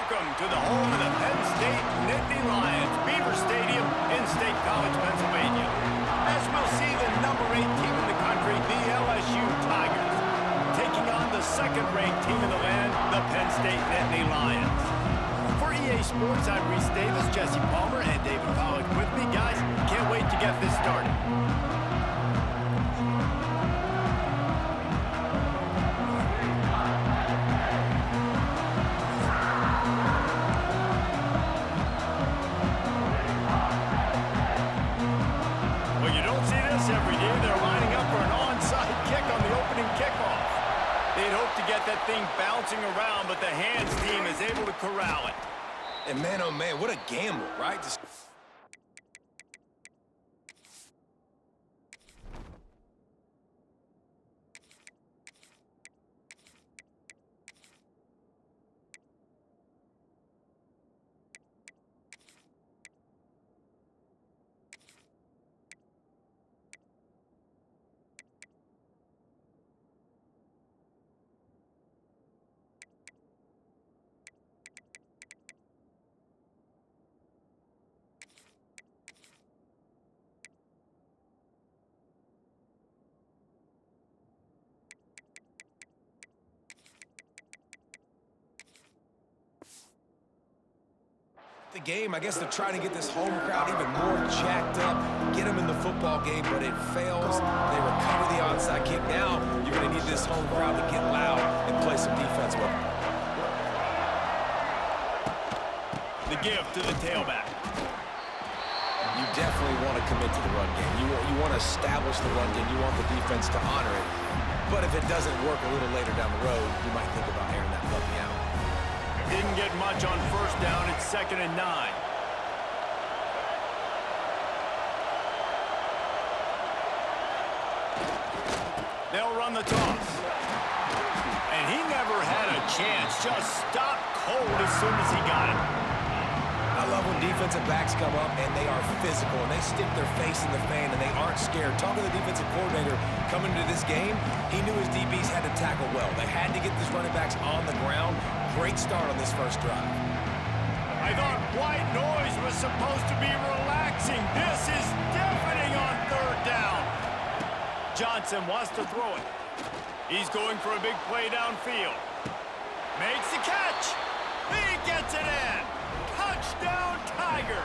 Welcome to the home of the Penn State Nittany Lions, Beaver Stadium in State College, Pennsylvania. As we'll see the number 8 team in the country, the LSU Tigers, taking on the second-ranked team in the land, the Penn State Nittany Lions. For EA Sports, I'm Reese Davis, Jesse Palmer, and David Pollock with me. Guys, can't wait to get this started. Every day they're lining up for an onside kick on the opening kickoff. They'd hope to get that thing bouncing around, but the hands team is able to corral it. And man, oh man, what a gamble, right? The game, I guess they're trying to get this home crowd even more jacked up, get them in the football game, but it fails. They recover the onside kick. Now you're going to need this home crowd to get loud and play some defense with them. The give to the tailback. You definitely want to commit to the run game. You want to establish the run game. You want the defense to honor it. But if it doesn't work a little later down the road, you might think about airing that puppy out. Didn't get much on first down. It's 2nd and 9. They'll run the toss. And he never had a chance. Just stopped cold as soon as he got it. I love when defensive backs come up and they are physical and they stick their face in the fan and they aren't scared. Talking to the defensive coordinator coming into this game, he knew his DBs had to tackle well. They had to get these running backs on the ground. Great start on this first drive. I thought white noise was supposed to be relaxing. This is deafening on 3rd down. Johnson wants to throw it. He's going for a big play downfield. Makes the catch. He gets it in. Touchdown, Tigers.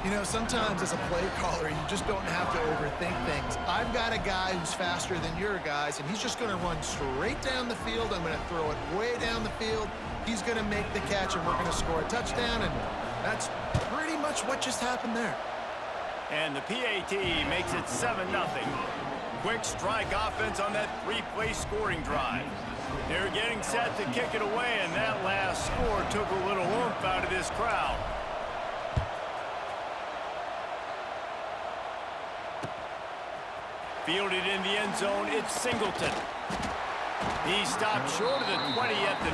You know, sometimes as a play caller, you just don't have to overthink things. I've got a guy who's faster than your guys, and he's just going to run straight down the field. I'm going to throw it way down the field. He's going to make the catch, and we're going to score a touchdown, and that's pretty much what just happened there. And the PAT makes it 7-0. Quick strike offense on that 3-play scoring drive. They're getting set to kick it away, and that last score took a little oomph out of this crowd. Fielded in the end zone, it's Singleton. He stopped short of the 20 at the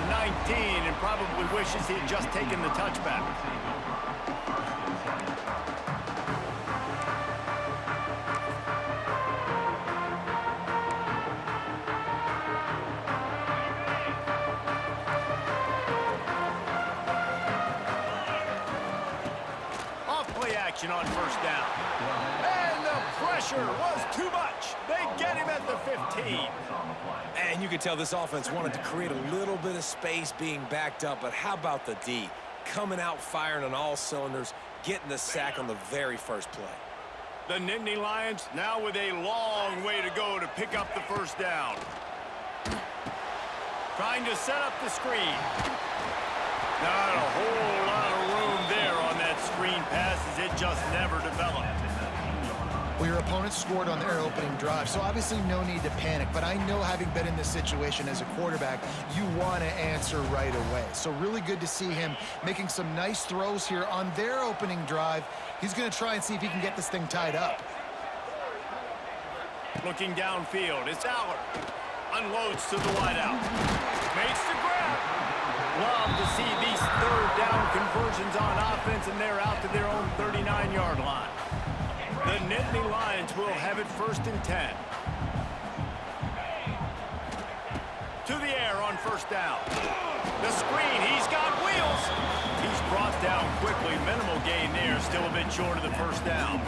19 and probably wishes he had just taken the touchback. Action on first down. And the pressure was too much. They get him at the 15. And you can tell this offense wanted to create a little bit of space being backed up, but how about the D? Coming out firing on all cylinders, getting the sack on the very first play. The Nittany Lions now with a long way to go to pick up the first down. Trying to set up the screen. Not a whole lot of room there on that screen pass as it just never developed. Well, your opponent scored on their opening drive, so obviously no need to panic. But I know, having been in this situation as a quarterback, you want to answer right away. So really good to see him making some nice throws here on their opening drive. He's going to try and see if he can get this thing tied up. Looking downfield, it's Aller. Unloads to the wideout. Makes the grab. Love to see these 3rd down conversions on offense, and they're out to their own 39-yard line. The Nittany Lions will have it 1st and 10. to the air on first down. The screen, he's got wheels. He's brought down quickly. Minimal gain there, still a bit short of the first down.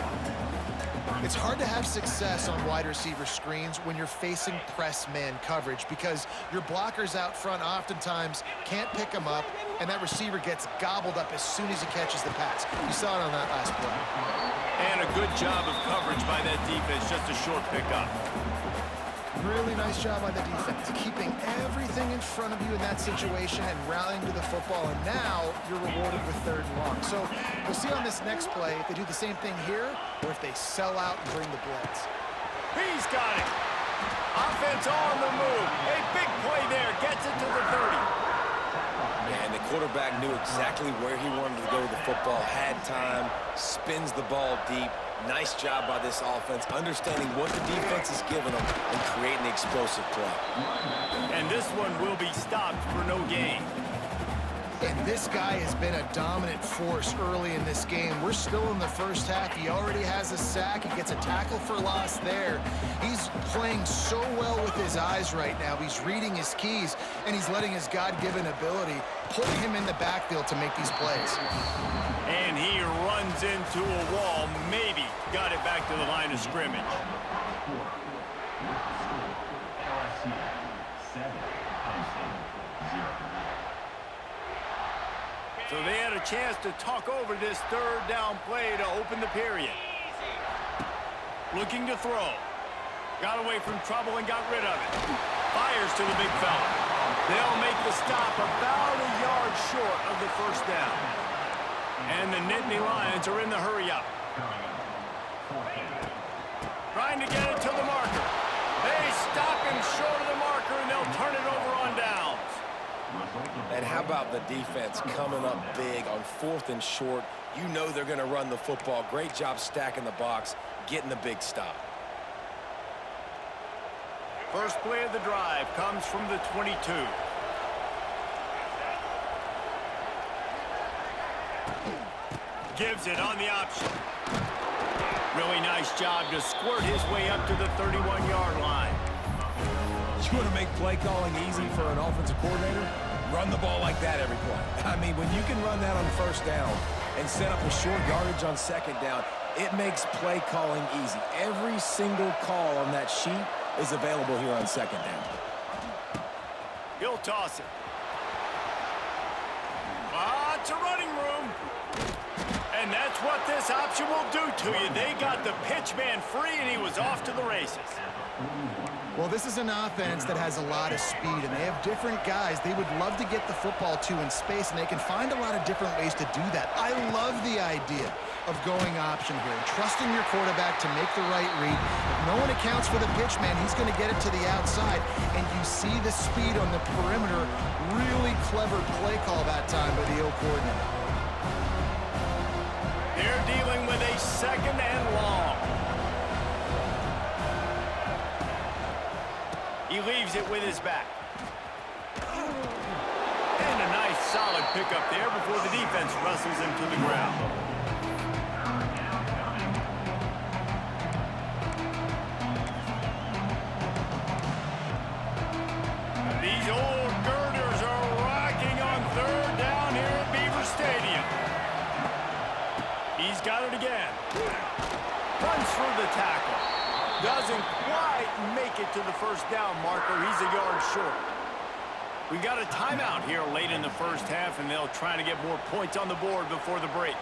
It's hard to have success on wide receiver screens when you're facing press man coverage because your blockers out front oftentimes can't pick them up, and that receiver gets gobbled up as soon as he catches the pass. You saw it on that last play. And a good job of coverage by that defense, just a short pickup. Really nice job by the defense, keeping everything in front of you in that situation and rallying to the football, and now you're rewarded with 3rd and long. So we'll see on this next play if they do the same thing here or if they sell out and bring the blitz. He's got it. Offense on the move. A big play there, gets it to the 30. And the quarterback knew exactly where he wanted to go with the football, had time, spins the ball deep. Nice job by this offense, understanding what the defense is giving them and creating the explosive play. And this one will be stopped for no gain. And this guy has been a dominant force early in this game. We're still in the first half. He already has a sack. He gets a tackle for loss there. He's playing so well with his eyes right now. He's reading his keys, and he's letting his God-given ability put him in the backfield to make these plays. And he runs into a wall, maybe got it back to the line of scrimmage. So they had a chance to talk over this 3rd down play to open the period. Looking to throw. Got away from trouble and got rid of it. Fires to the big fella. They'll make the stop about a yard short of the first down. And the Nittany Lions are in the hurry-up. Trying to get it to the marker. They stop him short of the marker, and they'll turn it over on downs. And how about the defense coming up big on 4th and short? You know they're going to run the football. Great job stacking the box, getting the big stop. First play of the drive comes from the 22. Gives it on the option. Really nice job to squirt his way up to the 31-yard line. You want to make play calling easy for an offensive coordinator? Run the ball like that every play. I mean, when you can run that on first down and set up a short yardage on second down, it makes play calling easy. Every single call on that sheet is available here on second down. He'll toss it. Lots of running room. And that's what this option will do to you. They got the pitch man free, and he was off to the races. Well, this is an offense that has a lot of speed, and they have different guys they would love to get the football to in space, and they can find a lot of different ways to do that. I love the idea of going option here and trusting your quarterback to make the right read. If no one accounts for the pitch man, he's going to get it to the outside, and you see the speed on the perimeter. Really clever play call that time by the O coordinator. They're dealing with a 2nd and long. He leaves it with his back. And a nice solid pickup there before the defense wrestles him to the ground. These old girders are rocking on 3rd down here at Beaver Stadium. He's got it again. Runs through the tackle. Doesn't quite make it to the first down marker. He's a yard short. We got a timeout here late in the first half, and they'll try to get more points on the board before the break.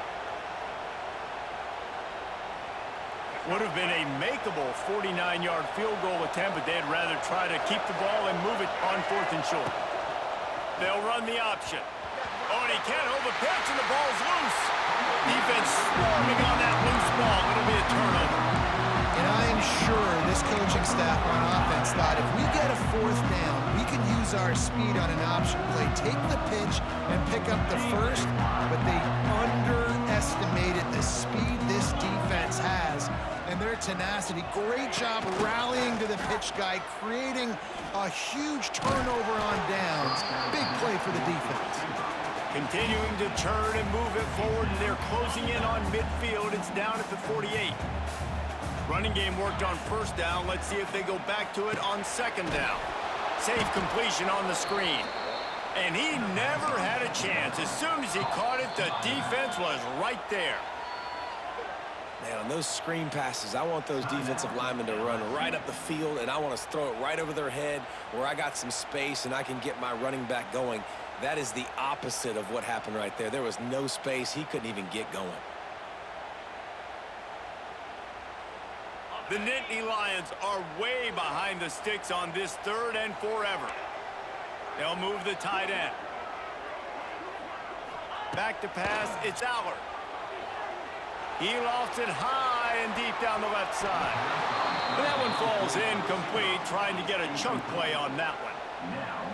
Would have been a makeable 49-yard field goal attempt, but they'd rather try to keep the ball and move it on 4th and short. They'll run the option. Oh, and he can't hold the pitch, and the ball's loose. Defense swarming on that loose ball. It'll be a turnover. And I am sure this coaching staff on offense thought if we get a 4th down, we can use our speed on an option play, take the pitch and pick up the first, but they underestimated the speed this defense has and their tenacity. Great job rallying to the pitch guy, creating a huge turnover on downs. Big play for the defense. Continuing to turn and move it forward, and they're closing in on midfield. It's down at the 48. Running game worked on first down. Let's see if they go back to it on second down. Safe completion on the screen. And he never had a chance. As soon as he caught it, the defense was right there. Man, on those screen passes, I want those defensive linemen to run right up the field, and I want to throw it right over their head where I got some space and I can get my running back going. That is the opposite of what happened right there. There was no space. He couldn't even get going. The Nittany Lions are way behind the sticks on this 3rd and forever. They'll move the tight end. Back to pass, it's Aller. He lofts it high and deep down the left side. And that one falls incomplete, trying to get a chunk play on that one.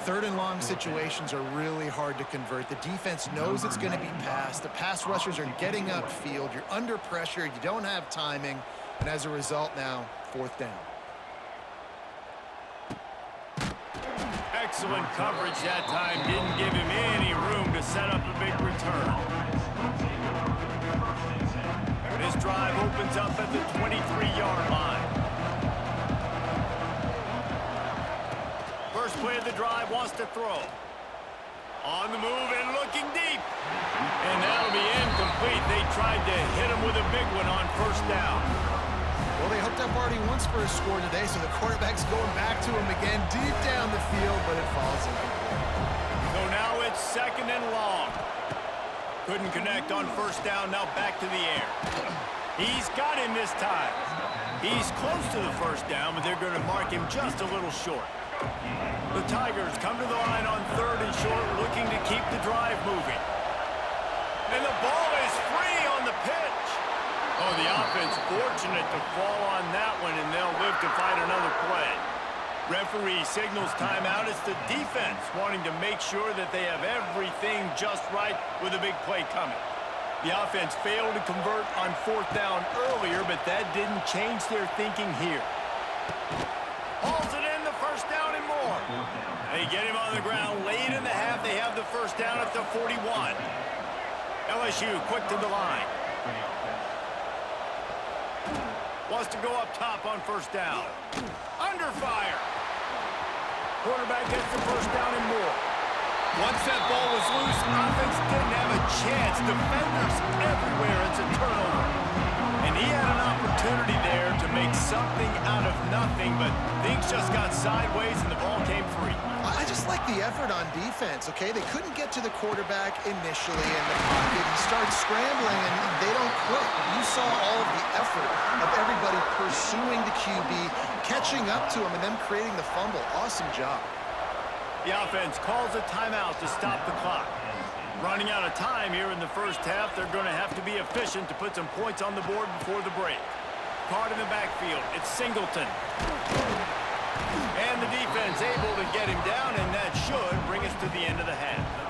3rd and long situations are really hard to convert. The defense knows it's going to be passed. The pass rushers are getting upfield. You're under pressure. You don't have timing. And as a result now, 4th down. Excellent coverage that time. Didn't give him any room to set up a big return. This drive opens up at the 23-yard line. First play of the drive, wants to throw. On the move and looking deep. And that'll be incomplete. They tried to hit him with a big one on 1st down. Well, they hooked up already once for a score today, so the quarterback's going back to him again deep down the field, but it falls incomplete. So now it's 2nd and long. Couldn't connect on 1st down, now back to the air. He's got him this time. He's close to the 1st down, but they're going to mark him just a little short. The Tigers come to the line on 3rd and short, looking to keep the drive moving. And the ball is free on the pitch. Oh, the offense fortunate to fall on that one, and they'll live to fight another play. Referee signals timeout. It's the defense wanting to make sure that they have everything just right with a big play coming. The offense failed to convert on 4th down earlier, but that didn't change their thinking here. Hauls it in, the 1st down and more. They get him on the ground late in the half. They have the 1st down at the 41. LSU quick to the line. Wants to go up top on 1st down. Under fire. Quarterback gets the 1st down and more. Once that ball was loose, offense didn't have a chance. Defenders everywhere. It's a turnover. And he had an opportunity there to make something out of nothing, but things just got sideways and the ball came free. I just like the effort on defense, okay? They couldn't get to the quarterback initially in the pocket. He starts scrambling, and they don't quit. You saw all of the effort of everybody pursuing the QB, catching up to him, and then creating the fumble. Awesome job. The offense calls a timeout to stop the clock. Running out of time here in the 1st half, they're going to have to be efficient to put some points on the board before the break. Caught in the backfield, it's Singleton. And the defense able to get him down, and that should bring us to the end of the half.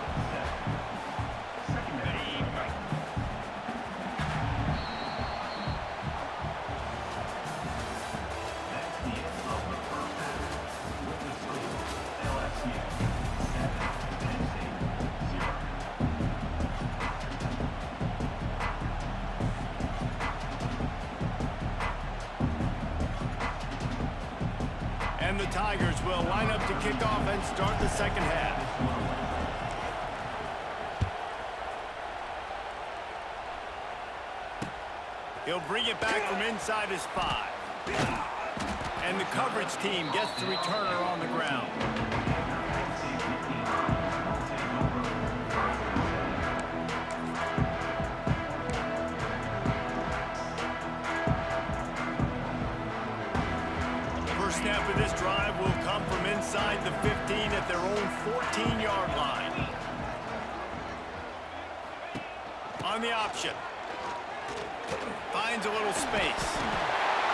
And the Tigers will line up to kick off and start the 2nd half. He'll bring it back from inside his 5. And the coverage team gets the returner on the ground. Snap of this drive will come from inside the 15 at their own 14-yard line. On the option. Finds a little space.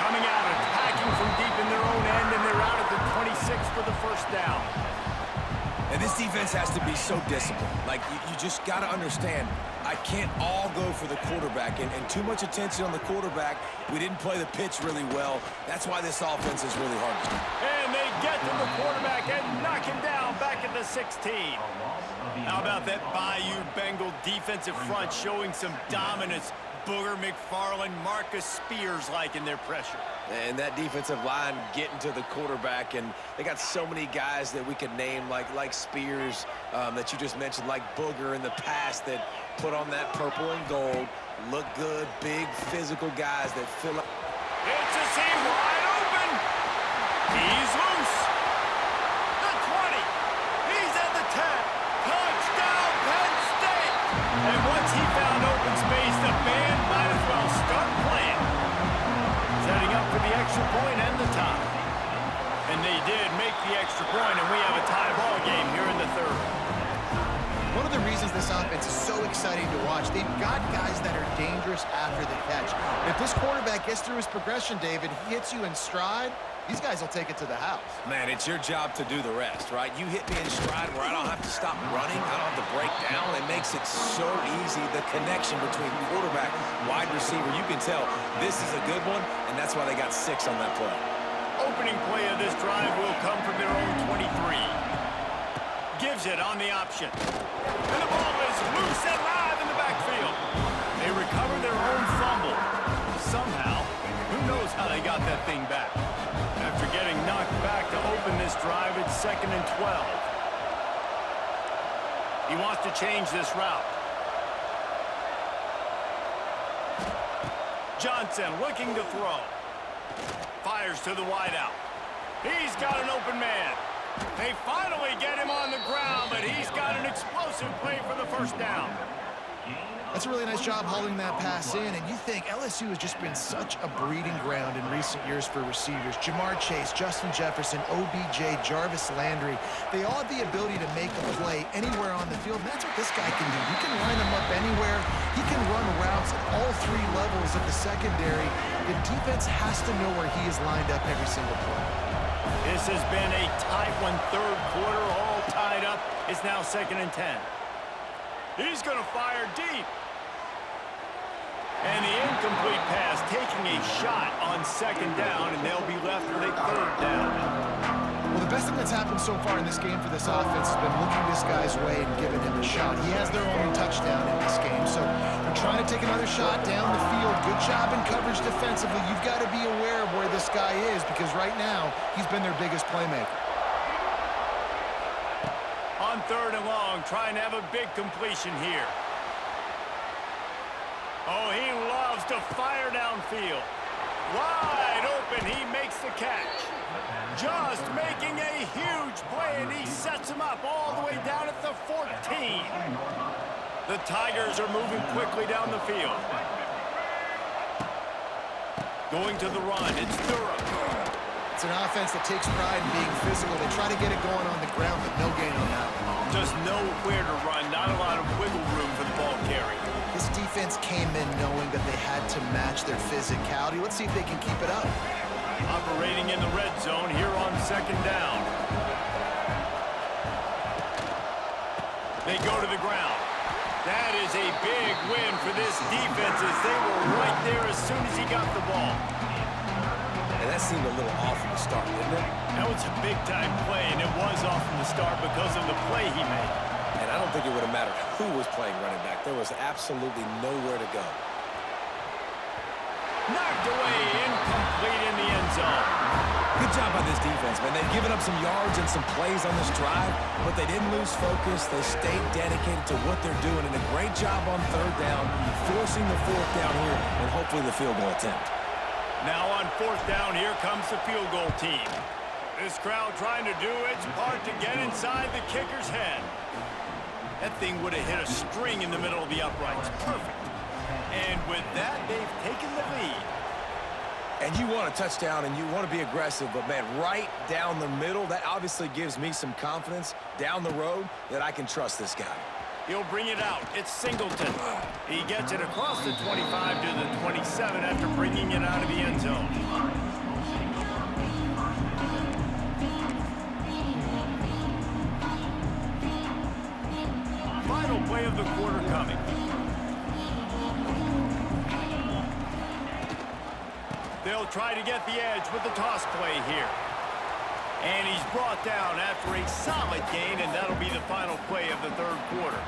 Coming out, attacking from deep in their own end, and they're out at the 26 for the 1st down. And this defense has to be so disciplined. Like, you just got to understand, I can't all go for the quarterback. And too much attention on the quarterback. We didn't play the pitch really well. That's why this offense is really hard to do. And they get to the quarterback and knock him down back at the 16. How about that Bayou Bengal defensive front showing some dominance, Booger McFarland, Marcus Spears liking their pressure. And that defensive line getting to the quarterback, and they got so many guys that we could name, like Spears, that you just mentioned, like Booger in the past, that put on that purple and gold, look good, big physical guys that fill up. It's a seam wide open. He's loose. The 20. He's at the 10. Touchdown, Penn State. And once he found open space, the band might as well start playing. Setting up for the extra point and the tie. And they did make the extra point, and we have a tie ball game here in the third. One of the reasons this offense is so exciting to watch, they've got guys that are dangerous after the catch. And if this quarterback gets through his progression, David, he hits you in stride, these guys will take it to the house. Man, it's your job to do the rest, right? You hit me in stride where I don't have to stop running, I don't have to break down. It makes it so easy, the connection between quarterback, wide receiver. You can tell this is a good one, and that's why they got 6 on that play. Opening play of this drive will come from their own 23. Gives it on the option. And the ball is loose and live in the backfield. They recover their own fumble. Somehow, who knows how they got that thing back. After getting knocked back to open this drive, it's 2nd and 12. He wants to change this route. Johnson looking to throw. Fires to the wideout. He's got an open man. They finally get him on the ground, but he's got an explosive play for the first down. That's a really nice job holding that pass in, and you think LSU has just been such a breeding ground in recent years for receivers. Jamar Chase, Justin Jefferson, OBJ, Jarvis Landry, they all have the ability to make a play anywhere on the field, and that's what this guy can do. He can line them up anywhere. He can run routes at all 3 levels of the secondary. The defense has to know where he is lined up every single play. This has been a tight one, third quarter, all tied up. It's now 2nd and 10. He's going to fire deep. And the incomplete pass taking a shot on 2nd down, and they'll be left with a 3rd down. Well, the best thing that's happened so far in this game for this offense has been looking this guy's way and giving him a shot. He has their only touchdown in this game, so they're trying to take another shot down the field. Good job in coverage defensively. You've got to be aware of where this guy is because right now he's been their biggest playmaker. On 3rd and long, trying to have a big completion here. Oh, he loves to fire downfield. Wide open, he makes the catch. Just making a huge play, and he sets him up all the way down at the 14. The Tigers are moving quickly down the field. Going to the run, it's Durham. It's an offense that takes pride in being physical. They try to get it going on the ground, but no gain on that one. Just nowhere to run, not a lot of wiggle room for the ball carry. This defense came in knowing that they had to match their physicality. Let's see if they can keep it up. Operating in the red zone here on 2nd down. They go to the ground. That is a big win for this defense as they were right there as soon as he got the ball. And that seemed a little off from the start, didn't it? That was a big-time play, and it was off from the start because of the play he made. And I don't think it would have mattered who was playing running back. There was absolutely nowhere to go. Knocked away, incomplete in the end zone. Good job by this defense, man. They've given up some yards and some plays on this drive, but they didn't lose focus. They stayed dedicated to what they're doing, and a great job on 3rd down, forcing the 4th down here, and hopefully the field goal attempt. Now on 4th down, here comes the field goal team. This crowd trying to do its part to get inside the kicker's head. That thing would have hit a string in the middle of the uprights. Perfect. And with that, they've taken the lead. And you want a touchdown and you want to be aggressive, but man, right down the middle, that obviously gives me some confidence down the road that I can trust this guy. He'll bring it out. It's Singleton. He gets it across the 25 to the 27 after bringing it out of the end zone. Final play of the quarter coming. They'll try to get the edge with the toss play here. And he's brought down after a solid gain, and that'll be the final play of the third quarter.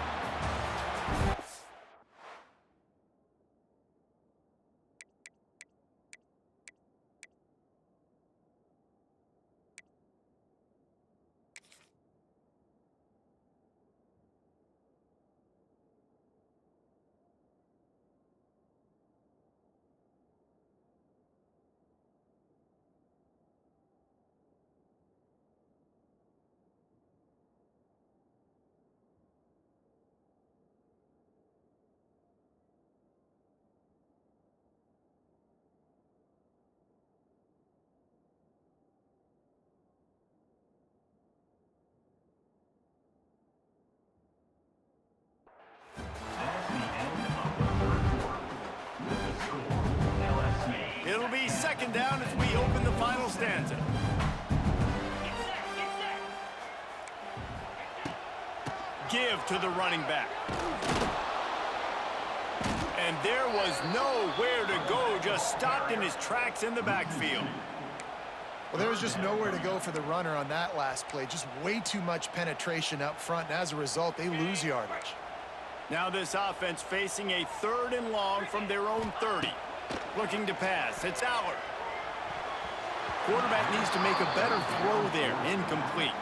2nd down as we open the final stanza. Give to the running back. And there was nowhere to go, just stopped in his tracks in the backfield. Well, there was just nowhere to go for the runner on that last play. Just way too much penetration up front, and as a result, they lose yardage. Now this offense facing a 3rd and long from their own 30. Looking to pass. It's Aller. Quarterback needs to make a better throw there. Incomplete.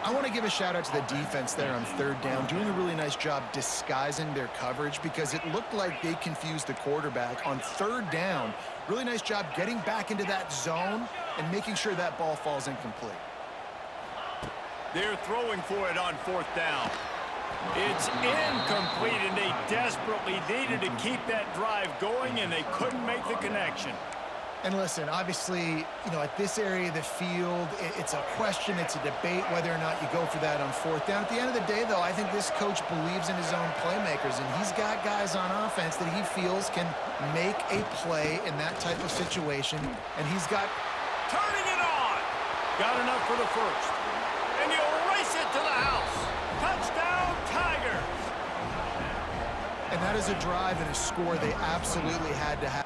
I want to give a shout out to the defense there on 3rd down, doing a really nice job disguising their coverage because it looked like they confused the quarterback on 3rd down. Really nice job getting back into that zone and making sure that ball falls incomplete. They're throwing for it on 4th down. It's incomplete, and they desperately needed to keep that drive going, and they couldn't make the connection. And listen, obviously, at this area of the field, it's a question, it's a debate whether or not you go for that on 4th down. At the end of the day, though, I think this coach believes in his own playmakers, and he's got guys on offense that he feels can make a play in that type of situation, and he's got... Turning it on! Got enough for the 1st. And he'll race it to the house. Touchdown, Tigers! And that is a drive and a score they absolutely had to have.